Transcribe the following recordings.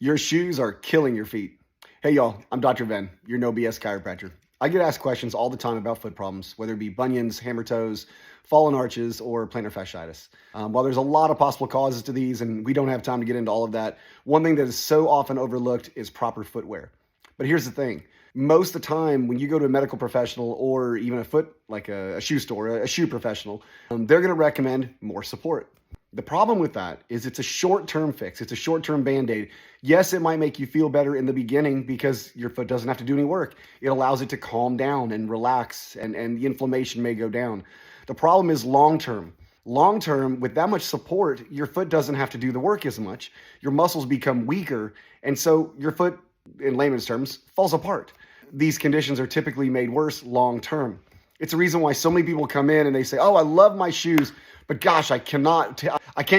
Your shoes are killing your feet. Hey y'all, I'm Dr. Ven, your no BS chiropractor. I get asked questions all the time about foot problems, whether it be bunions, hammer toes, fallen arches, or plantar fasciitis. While there's a lot of possible causes to these, and we don't have time to get into all of that, one thing that is so often overlooked is proper footwear. But here's the thing. Most of the time, when you go to a medical professional or even a shoe store, a shoe professional, they're going to recommend more support. The problem with that is it's a short-term fix. It's a short-term Band-Aid. Yes, it might make you feel better in the beginning because your foot doesn't have to do any work. It allows it to calm down and relax, and the inflammation may go down. The problem is long-term. Long-term, with that much support, your foot doesn't have to do the work as much. Your muscles become weaker, and so your foot, in layman's terms, falls apart. These conditions are typically made worse long-term. It's a reason why so many people come in and they say, oh, I love my shoes, but gosh, I can't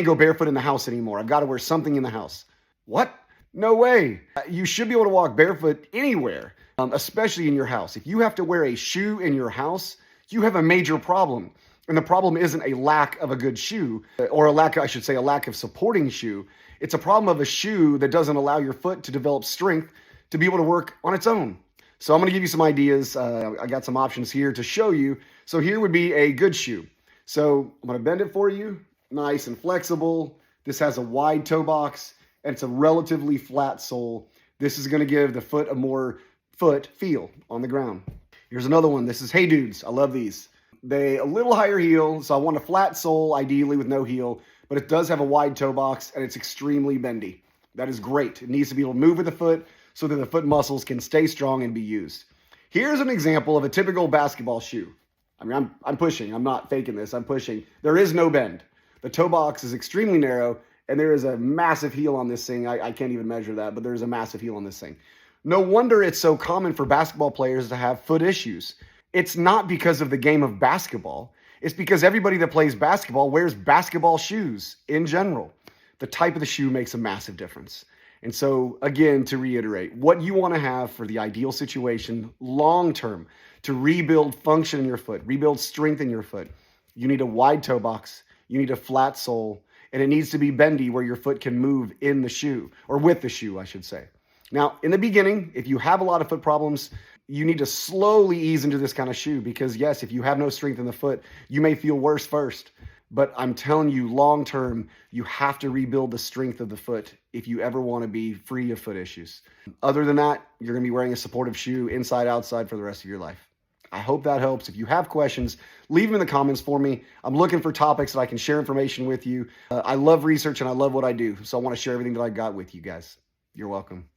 go barefoot in the house anymore. I've got to wear something in the house. What? No way. You should be able to walk barefoot anywhere, especially in your house. If you have to wear a shoe in your house, you have a major problem. And the problem isn't a lack of a good shoe, or a lack of supporting shoe. It's a problem of a shoe that doesn't allow your foot to develop strength to be able to work on its own. So I'm going to give you some ideas. I got some options here to show you. So here would be a good shoe. So I'm going to bend it for you. Nice and flexible. This has a wide toe box and it's a relatively flat sole. This is going to give the foot a more foot feel on the ground. Here's another one. This is Hey Dudes. I love these. They a little higher heel, so I want a flat sole, ideally with no heel, but it does have a wide toe box and it's extremely bendy. That is great. It needs to be able to move with the foot so that the foot muscles can stay strong and be used. Here's an example of a typical basketball shoe. I mean, I'm pushing. I'm not faking this. I'm pushing. There is no bend. The toe box is extremely narrow, and there is a massive heel on this thing. I can't even measure that, but there's a massive heel on this thing. No wonder it's so common for basketball players to have foot issues. It's not because of the game of basketball. It's because everybody that plays basketball wears basketball shoes in general. The type of the shoe makes a massive difference. And so, again, to reiterate, what you want to have for the ideal situation long-term to rebuild function in your foot, rebuild strength in your foot, you need a wide toe box, you need a flat sole, and it needs to be bendy where your foot can move in the shoe, or with the shoe, I should say. Now, in the beginning, if you have a lot of foot problems, you need to slowly ease into this kind of shoe because, yes, if you have no strength in the foot, you may feel worse first. But I'm telling you, long-term, you have to rebuild the strength of the foot if you ever want to be free of foot issues. Other than that, you're going to be wearing a supportive shoe inside, outside for the rest of your life. I hope that helps. If you have questions, leave them in the comments for me. I'm looking for topics that I can share information with you. I love research and I love what I do, so I want to share everything that I got with you guys. You're welcome.